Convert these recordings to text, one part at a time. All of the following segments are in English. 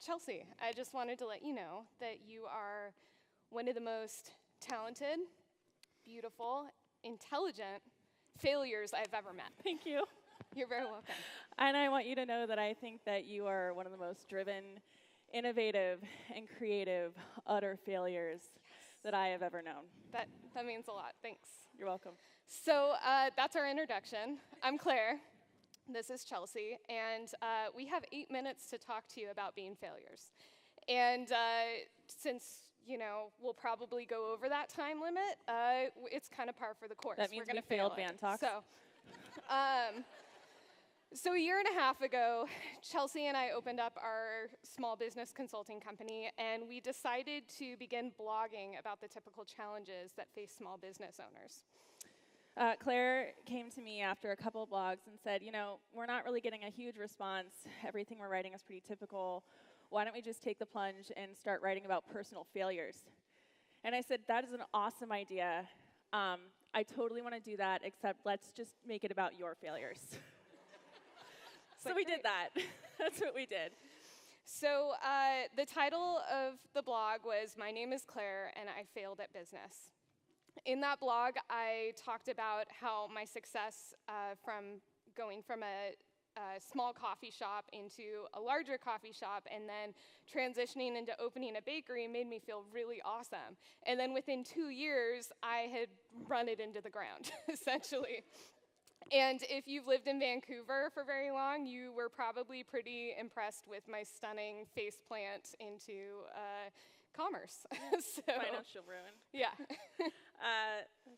Chelsea, I just wanted to let you know that you are one of the most talented, beautiful, intelligent failures I've ever met. Thank you. You're very welcome. And I want you to know that I think that you are one of the most driven, innovative, and creative utter failures that I have ever known. That means a lot. Thanks. You're welcome. So that's our introduction. I'm Claire. This is Chelsea. And we have 8 minutes to talk to you about being failures. And since we'll probably go over that time limit, it's kind of par for the course. That means we failed Van Talks. So a year and a half ago, Chelsea and I opened up our small business consulting company, and we decided to begin blogging about the typical challenges that face small business owners. Claire came to me after a couple of blogs and said, we're not really getting a huge response. Everything we're writing is pretty typical. Why don't we just take the plunge and start writing about personal failures? And I said, that is an awesome idea. I totally want to do that, except let's just make it about your failures. So we did that. That's what we did. So the title of the blog was My Name is Claire, and I Failed at Business. In that blog, I talked about how my success from going from a small coffee shop into a larger coffee shop and then transitioning into opening a bakery made me feel really awesome. And then within 2 years, I had run it into the ground, essentially. And if you've lived in Vancouver for very long, you were probably pretty impressed with my stunning faceplant into commerce. Financial ruin. Yeah.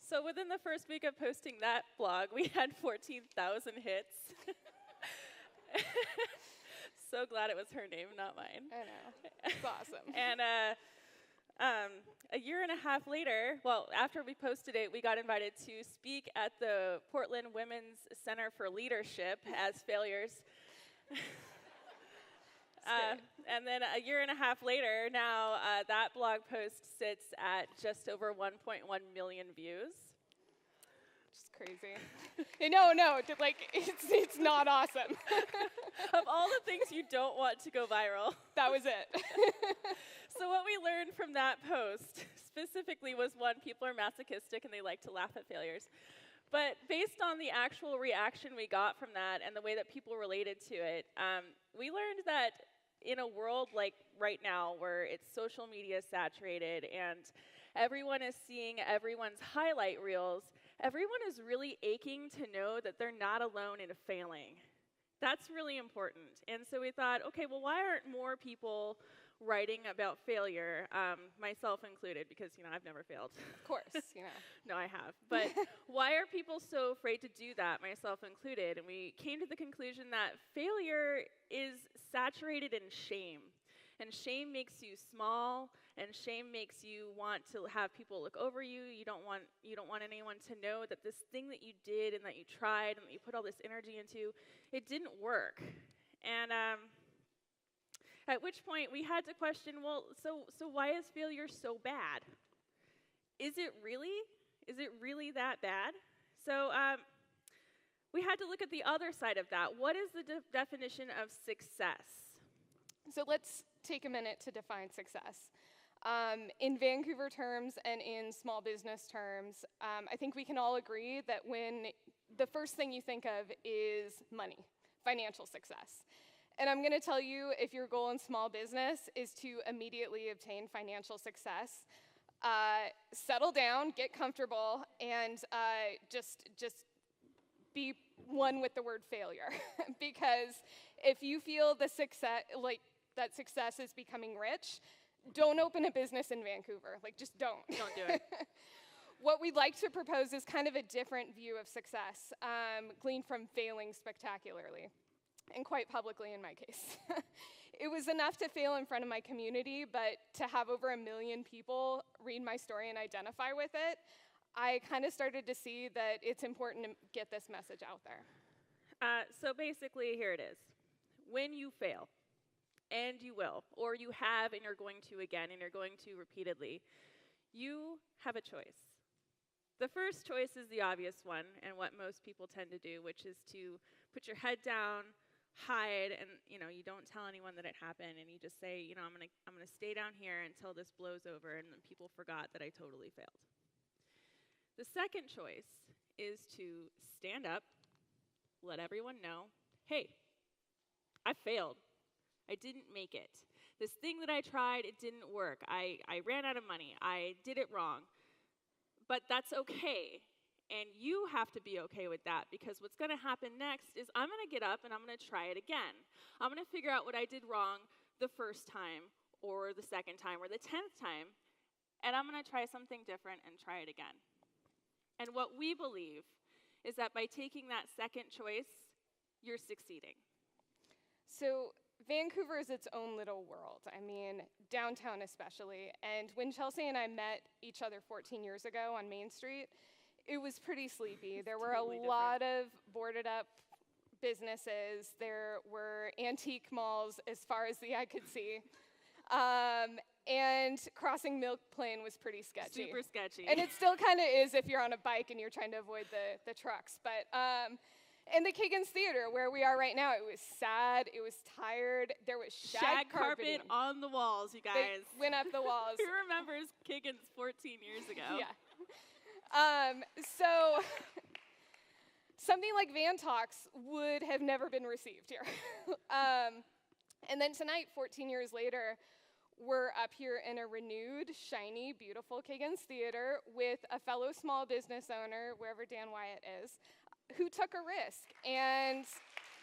So within the first week of posting that blog, we had 14,000 hits. So glad it was her name, not mine. I know. It's awesome. And a year and a half later, after we posted it, we got invited to speak at the Portland Women's Center for Leadership as failures. And then a year and a half later, now that blog post sits at just over 1.1 million views. Just crazy. No, it's not awesome. Of all the things you don't want to go viral. That was it. So what we learned from that post specifically was, one, people are masochistic and they like to laugh at failures. But based on the actual reaction we got from that and the way that people related to it, we learned that in a world like right now where it's social media saturated and everyone is seeing everyone's highlight reels, everyone is really aching to know that they're not alone in failing. That's really important. And so we thought, okay, well, why aren't more people writing about failure, myself included, because, I've never failed. Of course, No, I have. But why are people so afraid to do that, myself included? And we came to the conclusion that failure is saturated in shame. And shame makes you small, and shame makes you want to have people look over you. You don't want anyone to know that this thing that you did and that you tried and that you put all this energy into, it didn't work. And at which point we had to question, so why is failure so bad? Is it really that bad? So we had to look at the other side of that. What is the definition of success? So let's take a minute to define success. In Vancouver terms and in small business terms, I think we can all agree that when the first thing you think of is money, financial success. And I'm going to tell you, if your goal in small business is to immediately obtain financial success, settle down, get comfortable, and just be one with the word failure. Because if you feel the success, that success is becoming rich, don't open a business in Vancouver. Just don't. Don't do it. What we'd like to propose is kind of a different view of success, gleaned from failing spectacularly, and quite publicly in my case. It was enough to fail in front of my community, but to have over 1 million people read my story and identify with it, I kind of started to see that it's important to get this message out there. So basically, here it is. When you fail, and you will, or you have and you're going to again, and you're going to repeatedly, you have a choice. The first choice is the obvious one, and what most people tend to do, which is to put your head down, hide and, you don't tell anyone that it happened, and you just say, I'm gonna stay down here until this blows over and then people forgot that I totally failed. The second choice is to stand up, let everyone know, hey, I failed. I didn't make it. This thing that I tried, it didn't work. I ran out of money. I did it wrong. But that's okay. And you have to be okay with that, because what's going to happen next is I'm going to get up and I'm going to try it again. I'm going to figure out what I did wrong the first time or the second time or the 10th time, and I'm going to try something different and try it again. And what we believe is that by taking that second choice, you're succeeding. So Vancouver is its own little world. I mean, downtown especially. And when Chelsea and I met each other 14 years ago on Main Street, it was pretty sleepy. There were totally a lot of boarded up businesses. There were antique malls as far as the eye could see. And crossing Milk Plain was pretty sketchy. Super sketchy. And it still kind of is if you're on a bike and you're trying to avoid the trucks. But and the Kiggins Theater, where we are right now, it was sad. It was tired. There was shag carpet on the walls, you guys. They went up the walls. Who remembers Kiggins 14 years ago? Yeah. So something like Van Talks would have never been received here. And then tonight, 14 years later, we're up here in a renewed, shiny, beautiful Kiggins Theater with a fellow small business owner, wherever Dan Wyatt is, who took a risk and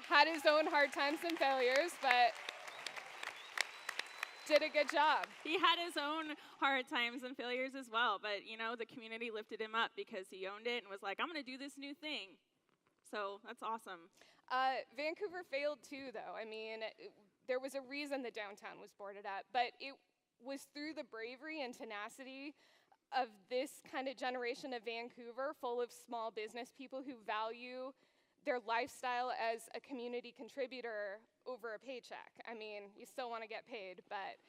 had his own hard times and failures, but did a good job. He had his own hard times and failures as well, but the community lifted him up because he owned it and was like, I'm going to do this new thing. So that's awesome. Vancouver failed too, though. I mean, there was a reason the downtown was boarded up, but it was through the bravery and tenacity of this kind of generation of Vancouver, full of small business people who value their lifestyle as a community contributor over a paycheck. I mean, you still want to get paid, but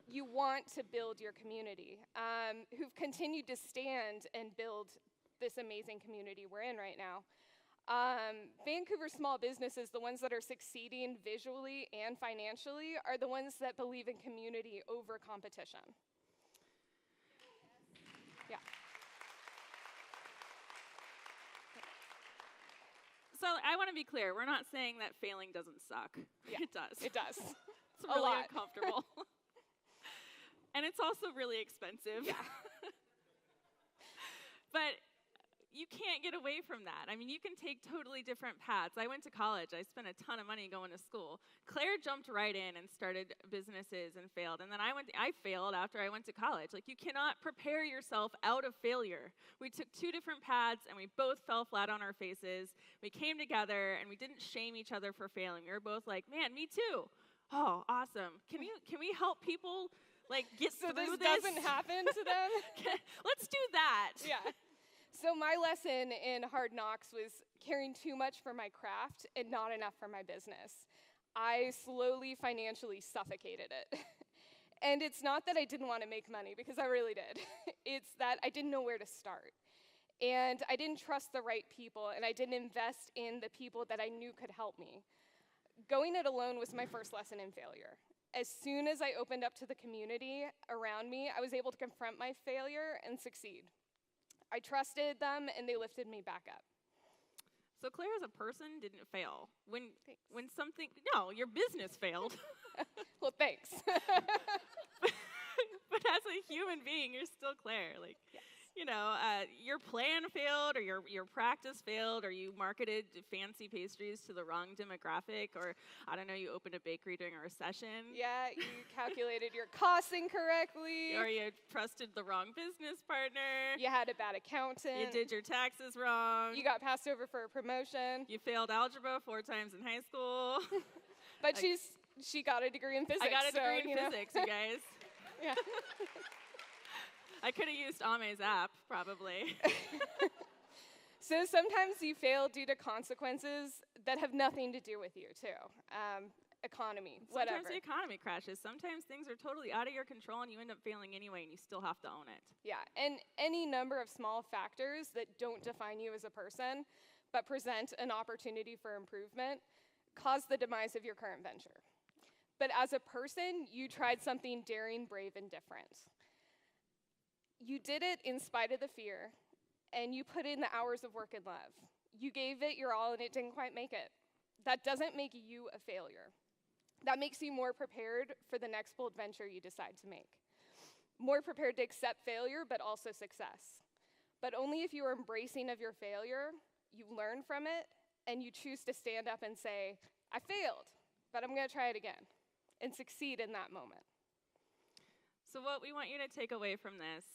you want to build your community, who've continued to stand and build this amazing community we're in right now. Vancouver small businesses, the ones that are succeeding visually and financially, are the ones that believe in community over competition. Yeah. So I want to be clear. We're not saying that failing doesn't suck. Yeah, it does. It does. It's really uncomfortable. And it's also really expensive. Yeah. But you can't get away from that. I mean, you can take totally different paths. I went to college. I spent a ton of money going to school. Claire jumped right in and started businesses and failed. And then I failed after I went to college. Like, you cannot prepare yourself out of failure. We took two different paths, and we both fell flat on our faces. We came together, and we didn't shame each other for failing. We were both like, man, me too. Oh, awesome. Can we help people, get through this? So this doesn't happen to them? Let's do that. Yeah. So my lesson in Hard Knocks was caring too much for my craft and not enough for my business. I slowly financially suffocated it. And it's not that I didn't want to make money, because I really did. It's that I didn't know where to start. And I didn't trust the right people, and I didn't invest in the people that I knew could help me. Going it alone was my first lesson in failure. As soon as I opened up to the community around me, I was able to confront my failure and succeed. I trusted them, and they lifted me back up. So Claire, as a person, didn't fail. When something, no, your business failed. Well, thanks. But as a human being, you're still Claire. Yes. Your plan failed, or your practice failed, or you marketed fancy pastries to the wrong demographic, or, I don't know, you opened a bakery during a recession. Yeah, you calculated your costs incorrectly. Or you trusted the wrong business partner. You had a bad accountant. You did your taxes wrong. You got passed over for a promotion. You failed algebra 4 times in high school. But she got a degree in physics. I got a degree in physics, you guys. Yeah. I could have used Ame's app, probably. So sometimes you fail due to consequences that have nothing to do with you, too. Economy, whatever. Sometimes the economy crashes. Sometimes things are totally out of your control, and you end up failing anyway, and you still have to own it. Yeah, and any number of small factors that don't define you as a person, but present an opportunity for improvement, caused the demise of your current venture. But as a person, you tried something daring, brave, and different. You did it in spite of the fear, and you put in the hours of work and love. You gave it your all, and it didn't quite make it. That doesn't make you a failure. That makes you more prepared for the next bold venture you decide to make. More prepared to accept failure, but also success. But only if you are embracing of your failure, you learn from it, and you choose to stand up and say, I failed, but I'm going to try it again, and succeed in that moment. So what we want you to take away from this,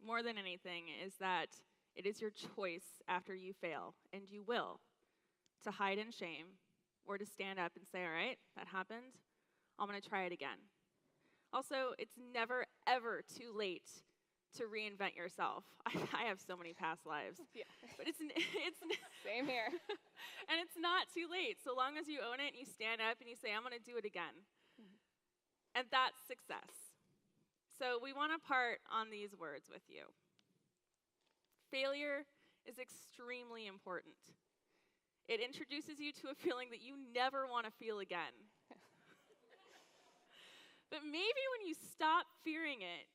more than anything, is that it is your choice after you fail, and you will, to hide in shame or to stand up and say, all right, that happened. I'm going to try it again. Also, it's never, ever too late to reinvent yourself. I have so many past lives. Yeah. But it's Same here. And it's not too late, so long as you own it and you stand up and you say, I'm going to do it again. Mm-hmm. And that's success. So we want to part on these words with you. Failure is extremely important. It introduces you to a feeling that you never want to feel again. But maybe when you stop fearing it,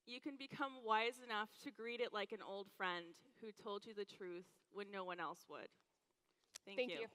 you can become wise enough to greet it like an old friend who told you the truth when no one else would. Thank you.